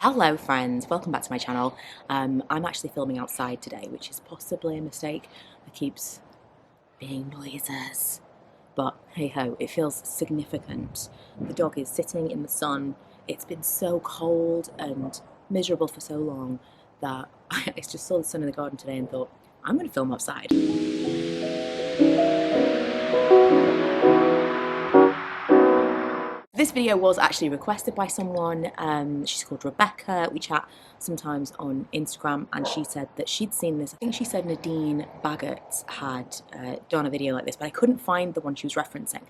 Hello friends, welcome back to my channel. I'm actually filming outside today, which is possibly a mistake. There keeps being noises, but hey ho, it feels significant. The dog is sitting in the sun. It's been so cold and miserable for so long that I just saw the sun in the garden today and thought, I'm going to film outside. This video was actually requested by someone. She's called Rebecca. We chat sometimes on Instagram, and she said that she'd seen this. I think she said Nadine Baggett had done a video like this, but I couldn't find the one she was referencing.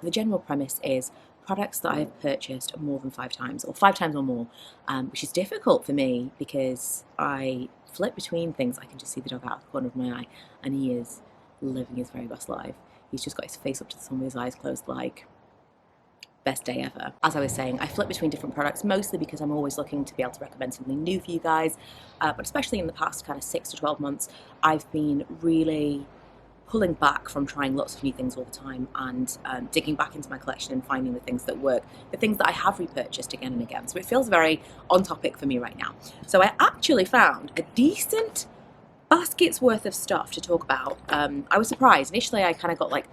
The general premise is products that I have purchased more than 5 times, or 5 times or more, which is difficult for me because I flip between things. I can just see the dog out of the corner of my eye, and he is living his very best life. He's just got his face up to the sun with his eyes closed, like best day ever. As I was saying, I flip between different products mostly because I'm always looking to be able to recommend something new for you guys, but especially in the past kind of 6 to 12 months I've been really pulling back from trying lots of new things all the time and digging back into my collection and finding the things that work, the things that I have repurchased again and again. So it feels very on topic for me right now. So I actually found a decent basket's worth of stuff to talk about. I was surprised. Initially I kind of got like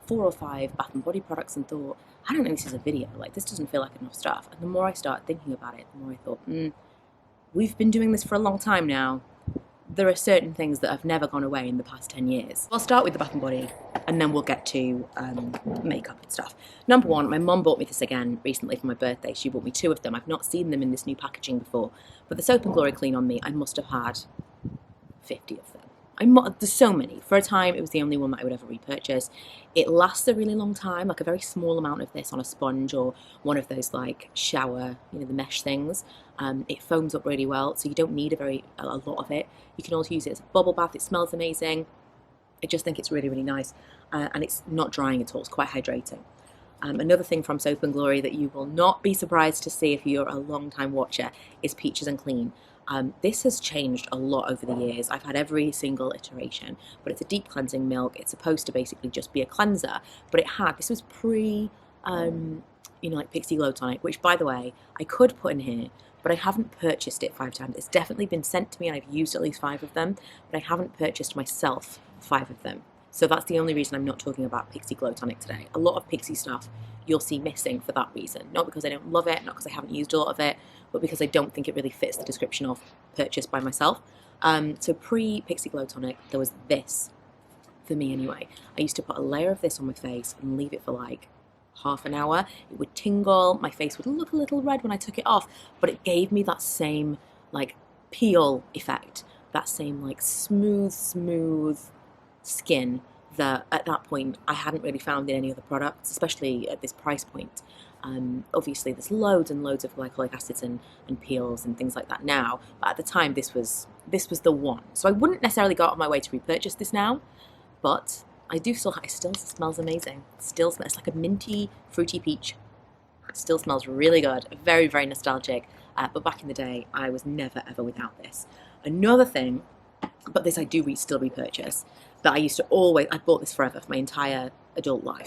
4 or 5 Bath and Body products and thought, I don't know, this is a video, like this doesn't feel like enough stuff. And the more I started thinking about it, the more I thought, we've been doing this for a long time now. There are certain things that have never gone away in the past 10 years. I'll start with the Bath and Body and then we'll get to makeup and stuff. Number 1, my mum bought me this again recently for my birthday. She bought me 2 of them. I've not seen them in this new packaging before, but the Soap and Glory Clean on Me, I must have had 50 of them. There's so many. For a time, it was the only one that I would ever repurchase. It lasts a really long time, like a very small amount of this on a sponge or one of those like shower, the mesh things. It foams up really well, so you don't need a lot of it. You can also use it as a bubble bath. It smells amazing. I just think it's really, really nice, and it's not drying at all. It's quite hydrating. Another thing from Soap and Glory that you will not be surprised to see if you're a long-time watcher is Peaches and Clean. This has changed a lot over the years. I've had every single iteration, but it's a deep cleansing milk. It's supposed to basically just be a cleanser, but this was pre, like Pixie Glow Tonic, which by the way, I could put in here, but I haven't purchased it 5 times. It's definitely been sent to me and I've used at least 5 of them, but I haven't purchased myself 5 of them. So that's the only reason I'm not talking about Pixie Glow Tonic today. A lot of Pixie stuff you'll see missing for that reason. Not because I don't love it, not because I haven't used a lot of it, but because I don't think it really fits the description of purchased by myself. So pre-Pixie Glow Tonic, there was this, for me anyway. I used to put a layer of this on my face and leave it for like half an hour. It would tingle, my face would look a little red when I took it off, but it gave me that same like peel effect, that same like smooth skin that at that point I hadn't really found in any other products, especially at this price point. Obviously there's loads and loads of glycolic acids and peels and things like that now, but at the time this was the one. So I wouldn't necessarily go out of my way to repurchase this now, but it still smells amazing. It's like a minty, fruity peach. It still smells really good, very, very nostalgic, but back in the day I was never ever without this. Another thing, but this I do still repurchase, that I bought this forever for my entire adult life.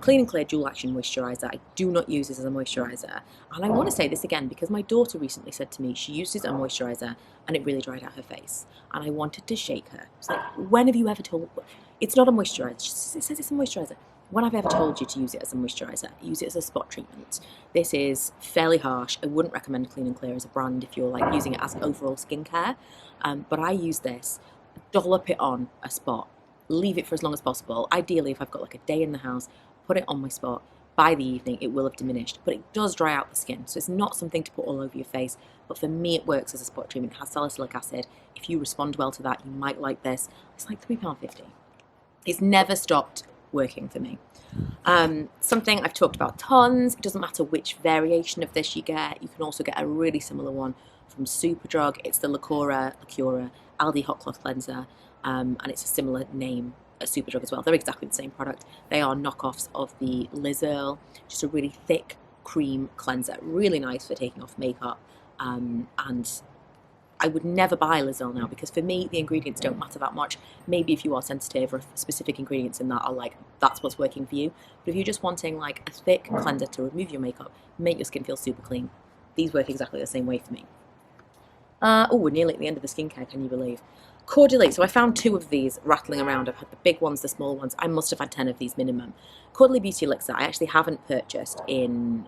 Clean and Clear Dual Action Moisturiser. I do not use this as a moisturiser. And I want to say this again because my daughter recently said to me she used it as a moisturiser and it really dried out her face. And I wanted to shake her. It's like, when have you ever told... It's not a moisturiser. It says it's a moisturiser. When have I ever told you to use it as a moisturiser? Use it as a spot treatment. This is fairly harsh. I wouldn't recommend Clean and Clear as a brand if you're like using it as overall skincare. But I use this, dollop it on a spot, leave it for as long as possible. Ideally, if I've got like a day in the house, put it on my spot. By the evening, it will have diminished, but it does dry out the skin. So it's not something to put all over your face, but for me, it works as a spot treatment. It has salicylic acid. If you respond well to that, you might like this. It's like £3.50. It's never stopped working for me. Something I've talked about tons. It doesn't matter which variation of this you get. You can also get a really similar one from Superdrug. It's the Lacura Aldi Hot Cloth Cleanser, and it's a similar name as Superdrug as well. They're exactly the same product. They are knockoffs of the Liz Earle, just a really thick cream cleanser. Really nice for taking off makeup, and I would never buy Liz Earle now because for me the ingredients don't matter that much. Maybe if you are sensitive or if specific ingredients in that are like, that's what's working for you. But if you're just wanting like a thick cleanser to remove your makeup, make your skin feel super clean, these work exactly the same way for me. Oh, we're nearly at the end of the skincare, can you believe? Caudalie, so I found 2 of these rattling around. I've had the big ones, the small ones. I must have had 10 of these minimum. Caudalie Beauty Elixir, I actually haven't purchased in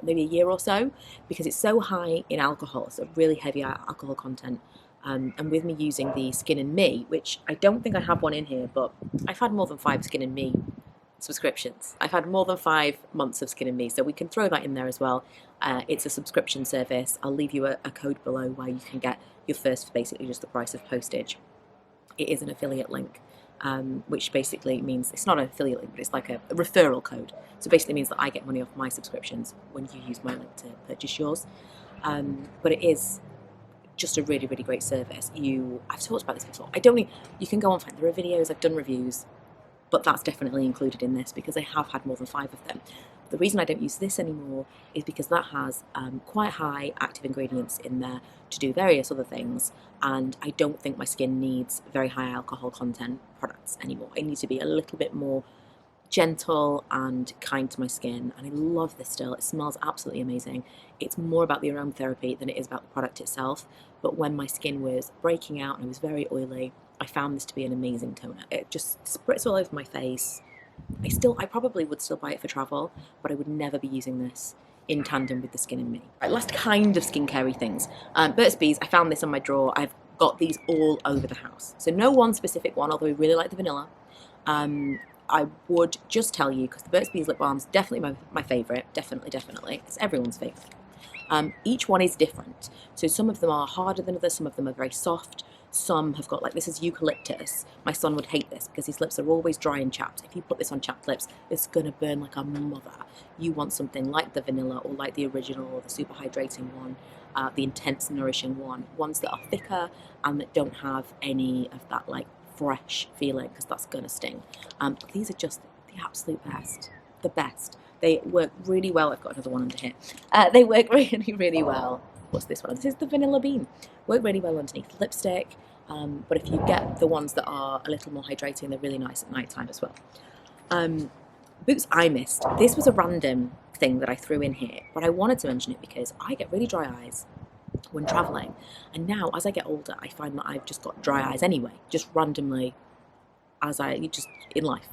maybe a year or so because it's so high in alcohol, so really heavy alcohol content. And with me using the Skin and Me, which I don't think I have one in here, but I've had more than 5 Skin and Me subscriptions. I've had more than 5 months of Skin and Me, so we can throw that in there as well. It's a subscription service. I'll leave you a code below where you can get your first for basically just the price of postage. It is an affiliate link, which basically means it's not an affiliate link, but it's like a referral code. So basically means that I get money off my subscriptions when you use my link to purchase yours. But it is just a really, really great service. I've talked about this before. You can go on, there are videos, I've done reviews, but that's definitely included in this because I have had more than 5 of them. The reason I don't use this anymore is because that has quite high active ingredients in there to do various other things, and I don't think my skin needs very high alcohol content products anymore. I need to be a little bit more gentle and kind to my skin, and I love this still. It smells absolutely amazing. It's more about the aromatherapy than it is about the product itself, but when my skin was breaking out and I was very oily, I found this to be an amazing toner. It just spritz all over my face. I probably would still buy it for travel, but I would never be using this in tandem with the Skin and Me. Right, last kind of skincare-y things. Burt's Bees, I found this on my drawer. I've got these all over the house. So no one specific one, although I really like the vanilla. I would just tell you, because the Burt's Bees lip balm's definitely my favourite, definitely. It's everyone's favourite. Each one is different. So some of them are harder than others, some of them are very soft. Some have got, like, this is eucalyptus. My son would hate this because his lips are always dry and chapped. If you put this on chapped lips, it's going to burn like a mother. You want something like the vanilla or like the original or the super hydrating one, the intense nourishing one. Ones that are thicker and that don't have any of that, like, fresh feeling, because that's going to sting. But these are just the absolute best. The best. They work really well. I've got another one under here. They work really, really well. What's this one? This is the Vanilla Bean. Work really well underneath lipstick, but if you get the ones that are a little more hydrating, they're really nice at night time as well. Boots Eye Mist. This was a random thing that I threw in here, but I wanted to mention it because I get really dry eyes when travelling, and now as I get older, I find that I've just got dry eyes anyway, just randomly in life.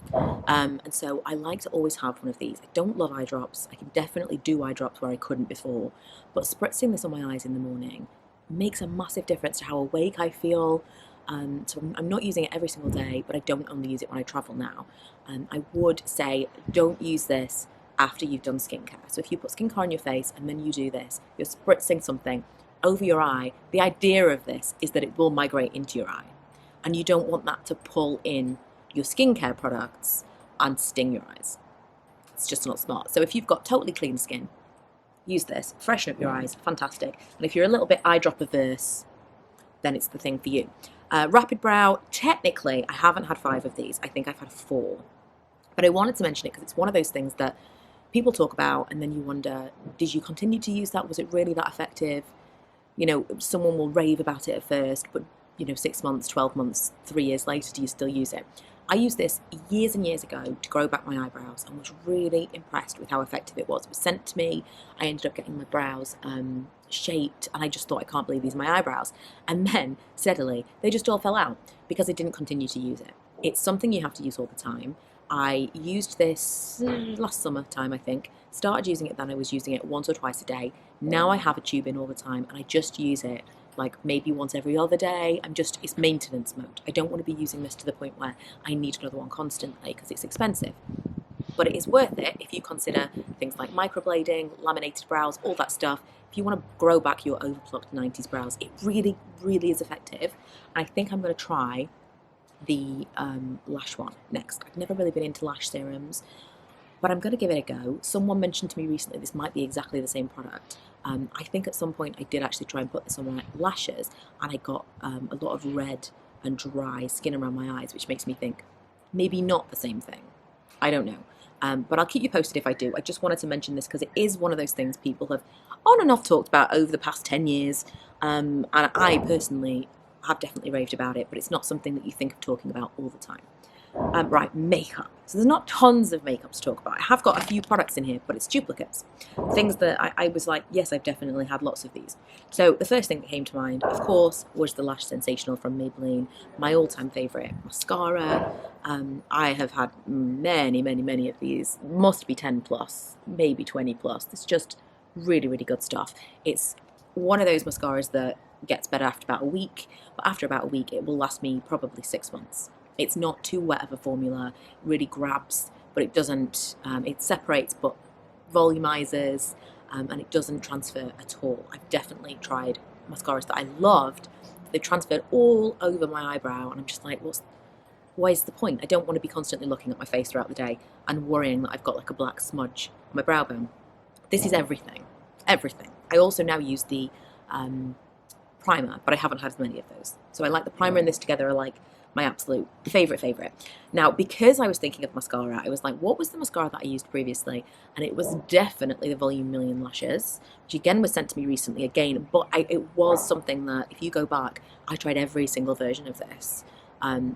And so I like to always have one of these. I don't love eye drops. I can definitely do eye drops where I couldn't before, but spritzing this on my eyes in the morning makes a massive difference to how awake I feel. So I'm not using it every single day, but I don't only use it when I travel now. I would say don't use this after you've done skincare. So if you put skincare on your face and then you do this, you're spritzing something over your eye. The idea of this is that it will migrate into your eye, and you don't want that to pull in your skincare products and sting your eyes. It's just not smart. So if you've got totally clean skin, use this, freshen up your eyes, fantastic. And if you're a little bit eye drop averse, then it's the thing for you. Rapidbrow, technically, I haven't had 5 of these. I think I've had 4. But I wanted to mention it because it's one of those things that people talk about and then you wonder, did you continue to use that? Was it really that effective? You know, someone will rave about it at first, but 6 months, 12 months, 3 years later, do you still use it? I used this years and years ago to grow back my eyebrows and was really impressed with how effective it was. It was sent to me. I ended up getting my brows shaped, and I just thought, I can't believe these are my eyebrows. And then, steadily, they just all fell out because I didn't continue to use it. It's something you have to use all the time. I used this last summertime, I think. Started using it then. I was using it once or twice a day. Now I have a tube in all the time, and I just use it like maybe once every other day. It's maintenance mode. I don't want to be using this to the point where I need another one constantly because it's expensive. But it is worth it if you consider things like microblading, laminated brows, all that stuff. If you want to grow back your overplucked 90s brows, it really, really is effective. And I think I'm going to try the Lash one next. I've never really been into Lash serums, but I'm going to give it a go. Someone mentioned to me recently this might be exactly the same product. I think at some point I did actually try and put this on my lashes, and I got a lot of red and dry skin around my eyes, which makes me think maybe not the same thing. I don't know. But I'll keep you posted if I do. I just wanted to mention this because it is one of those things people have on and off talked about over the past 10 years. And I personally have definitely raved about it, but it's not something that you think of talking about all the time. Right, makeup. So there's not tons of makeup to talk about. I have got a few products in here, but it's duplicates. Things that I was like, yes, I've definitely had lots of these. So the first thing that came to mind, of course, was the Lash Sensational from Maybelline, my all-time favourite mascara. I have had many of these. Must be 10 plus, maybe 20 plus. It's just really, really good stuff. It's one of those mascaras that gets better after about a week, but after about a week, it will last me probably 6 months. It's not too wet of a formula, it really grabs, but it doesn't, it separates but volumizes, and it doesn't transfer at all. I've definitely tried mascaras that I loved, they've transferred all over my eyebrow, and I'm just like, what is the point? I don't want to be constantly looking at my face throughout the day and worrying that I've got like a black smudge on my brow bone. This is everything, everything. I also now use the primer, but I haven't had as many of those. So I like the primer and this together are like my absolute favourite. Now, because I was thinking of mascara, I was like, what was the mascara that I used previously? And it was definitely the Volume Million Lashes, which again was sent to me recently again, but it was something that, if you go back, I tried every single version of this.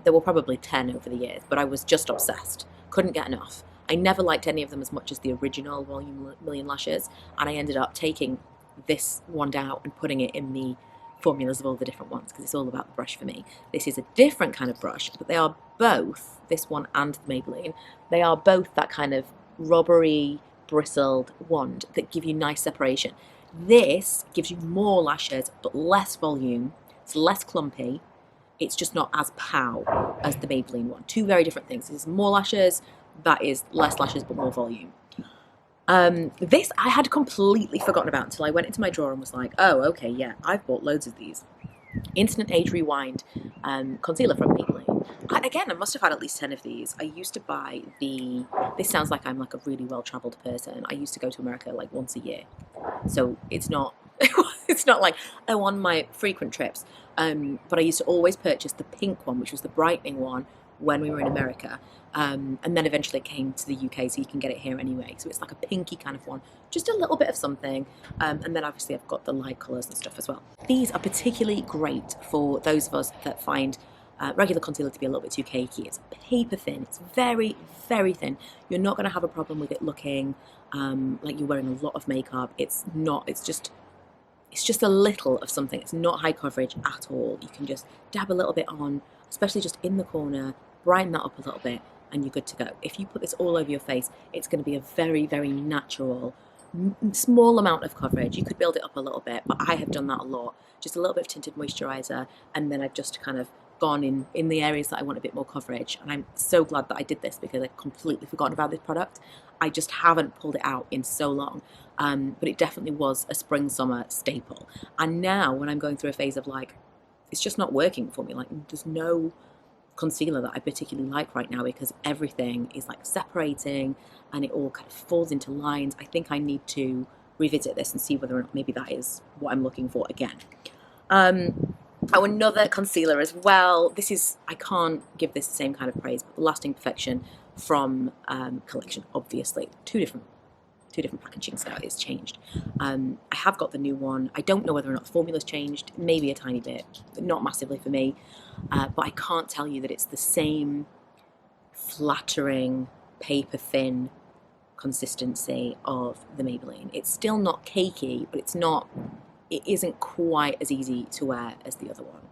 There were probably 10 over the years, but I was just obsessed. Couldn't get enough. I never liked any of them as much as the original Volume Million Lashes, and I ended up taking this one out and putting it in the formulas of all the different ones, because it's all about the brush for me. This is a different kind of brush, but they are both, this one and the Maybelline, they are both that kind of rubbery, bristled wand that give you nice separation. This gives you more lashes, but less volume. It's less clumpy. It's just not as pow as the Maybelline one. Two very different things. This is more lashes, that is less lashes, but more volume. This I had completely forgotten about until I went into my drawer and was like, oh, okay, yeah, I've bought loads of these. Instant Age Rewind concealer from Maybelline. Again, I must have had at least 10 of these. I used to buy this sounds like I'm like a really well-traveled person. I used to go to America like once a year. So it's not, it's not like, oh, on my frequent trips. But I used to always purchase the pink one, which was the brightening one, when we were in America. And then eventually it came to the UK, so you can get it here anyway. So it's like a pinky kind of one, just a little bit of something. And then obviously I've got the light colours and stuff as well. These are particularly great for those of us that find regular concealer to be a little bit too cakey. It's paper thin, it's very, very thin. You're not going to have a problem with it looking like you're wearing a lot of makeup. It's not, it's just a little of something. It's not high coverage at all. You can just dab a little bit on, especially just in the corner, brighten that up a little bit, and you're good to go. If you put this all over your face, it's going to be a very, very natural, small amount of coverage. You could build it up a little bit, but I have done that a lot. Just a little bit of tinted moisturiser, and then I've just kind of gone in the areas that I want a bit more coverage. And I'm so glad that I did this, because I'd completely forgotten about this product. I just haven't pulled it out in so long. But it definitely was a spring-summer staple. And now when I'm going through a phase of like, it's just not working for me, like there's no concealer that I particularly like right now, because everything is like separating and it all kind of falls into lines. I think I need to revisit this and see whether or not maybe that is what I'm looking for again. Oh, another concealer as well. This is, I can't give this the same kind of praise, but the Lasting Perfection from Collection, obviously. Two different packaging, so it's changed. I have got the new one. I don't know whether or not the formula's changed, maybe a tiny bit, not massively for me, but I can't tell you that it's the same flattering, paper thin consistency of the Maybelline. It's still not cakey, but it isn't quite as easy to wear as the other one.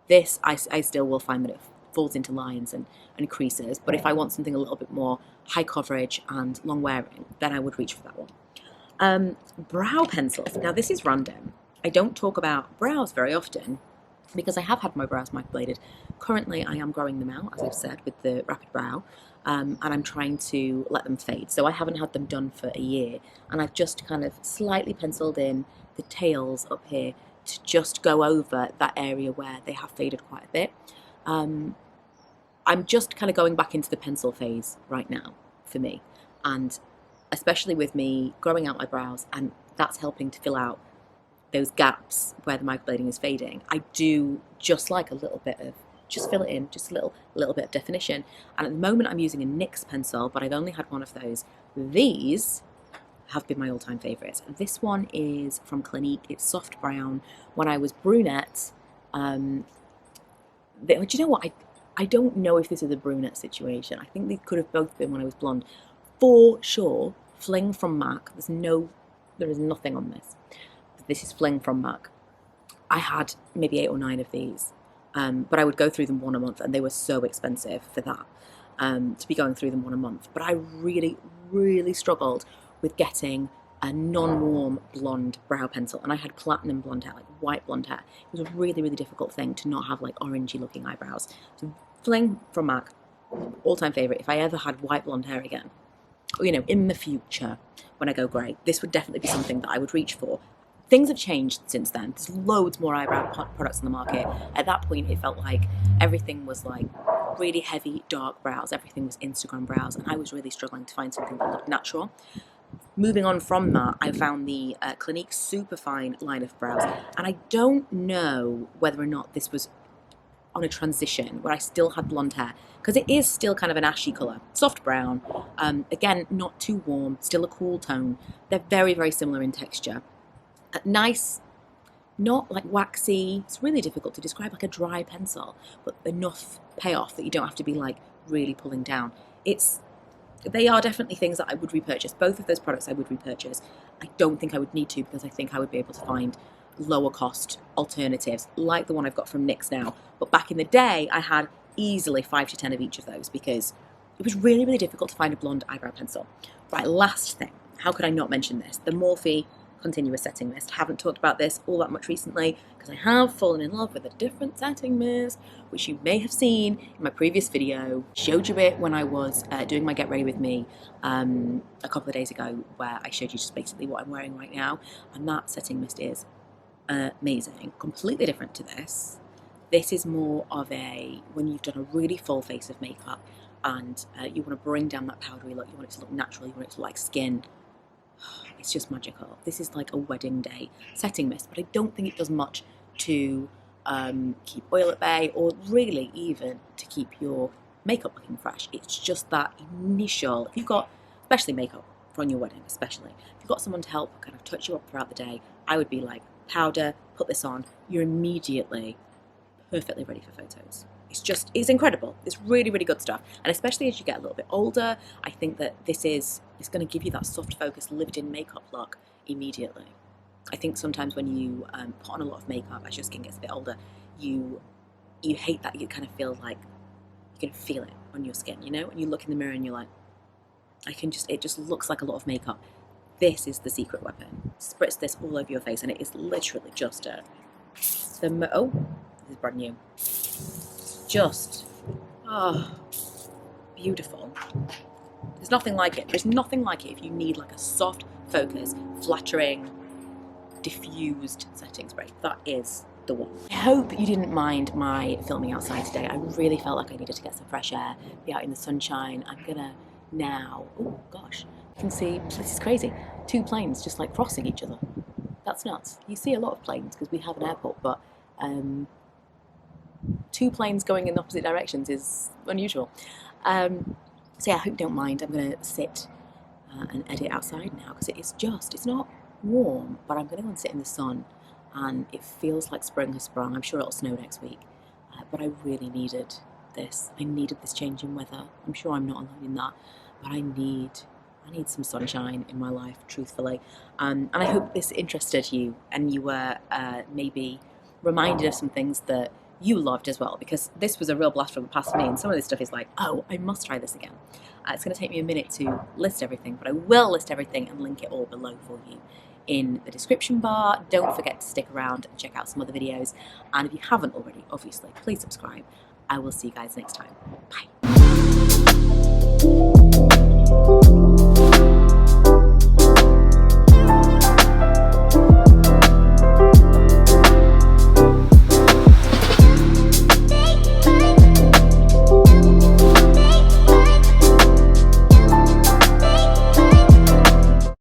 This, I still will find that it falls into lines and creases, but if I want something a little bit more high coverage and long wearing, then I would reach for that one. Brow pencils. Now this is random. I don't talk about brows very often because I have had my brows microbladed. Currently I am growing them out, as I've said, with the Rapidbrow, and I'm trying to let them fade. So I haven't had them done for a year, and I've just kind of slightly penciled in the tails up here to just go over that area where they have faded quite a bit. I'm just kind of going back into the pencil phase right now for me, and especially with me growing out my brows, and that's helping to fill out those gaps where the microblading is fading. I do just like a little bit of, just fill it in, just a little bit of definition. And at the moment I'm using a NYX pencil, but I've only had one of those. These have been my all-time favourites. This one is from Clinique. It's soft brown. When I was brunette, do you know what? I don't know if this is a brunette situation. I think they could have both been when I was blonde. For sure, Fling from MAC. There is nothing on this. This is Fling from MAC. I had maybe 8 or 9 of these, but I would go through them one a month, and they were so expensive for that, to be going through them one a month. But I really, really struggled with getting a non-warm blonde brow pencil, and I had platinum blonde hair, like white blonde hair. It was a really, really difficult thing to not have like orangey looking eyebrows. So Fling from MAC, all-time favourite. If I ever had white blonde hair again, or, you know, in the future when I go grey, this would definitely be something that I would reach for. Things have changed since then. There's loads more eyebrow products on the market. At that point, it felt like everything was like really heavy, dark brows. Everything was Instagram brows, and I was really struggling to find something that looked natural. Moving on from that, I found the Clinique Superfine line of brows, and I don't know whether or not this was on a transition where I still had blonde hair, because it is still kind of an ashy colour, soft brown, again, not too warm, still a cool tone. They're very, very similar in texture. Nice, not like waxy. It's really difficult to describe, like a dry pencil, but enough payoff that you don't have to be like really pulling down. They are definitely things that I would repurchase. Both of those products I would repurchase. I don't think I would need to, because I think I would be able to find lower cost alternatives like the one I've got from NYX now. But back in the day, I had easily 5 to 10 of each of those, because it was really, really difficult to find a blonde eyebrow pencil. Right, last thing. How could I not mention this? The Morphe Continuous Setting Mist. Haven't talked about this all that much recently, because I have fallen in love with a different setting mist, which you may have seen in my previous video. Showed you it when I was doing my Get Ready With Me a couple of days ago, where I showed you just basically what I'm wearing right now, and that setting mist is amazing. Completely different to this. This is more of a, when you've done a really full face of makeup and you want to bring down that powdery look, you want it to look natural, you want it to look like skin. It's just magical. This is like a wedding day setting mist, but I don't think it does much to keep oil at bay, or really even to keep your makeup looking fresh. It's just that initial, if you've got, especially makeup for on your wedding, especially, if you've got someone to help kind of touch you up throughout the day, I would be like, powder, put this on, you're immediately perfectly ready for photos. It's incredible. It's really, really good stuff. And especially as you get a little bit older, I think that it's going to give you that soft focus, lived-in makeup look immediately. I think sometimes when you put on a lot of makeup as your skin gets a bit older, you hate that. You kind of feel like you can feel it on your skin, you know? And you look in the mirror and you're like, it just looks like a lot of makeup. This is the secret weapon. Spritz this all over your face, and it is literally just this is brand new. Just, beautiful. There's nothing like it. There's nothing like it if you need like a soft focus, flattering, diffused setting spray. That is the one. I hope you didn't mind my filming outside today. I really felt like I needed to get some fresh air, be out in the sunshine. I'm gonna now, oh gosh, you can see, this is crazy. 2 planes just like crossing each other. That's nuts. You see a lot of planes because we have an airport, but 2 planes going in opposite directions is unusual. So yeah, I hope you don't mind. I'm going to sit and edit outside now, because it's not warm, but I'm going to go and sit in the sun, and it feels like spring has sprung. I'm sure it'll snow next week, but I really needed this. I needed this change in weather. I'm sure I'm not alone in that, but I need some sunshine in my life, truthfully. And I hope this interested you, and you were maybe reminded of some things that you loved as well, because this was a real blast from the past for me, and some of this stuff is like, oh, I must try this again. It's going to take me a minute to list everything, but I will list everything and link it all below for you in the description bar. Don't forget to stick around and check out some other videos, and if you haven't already, obviously, please subscribe. I will see you guys next time. Bye.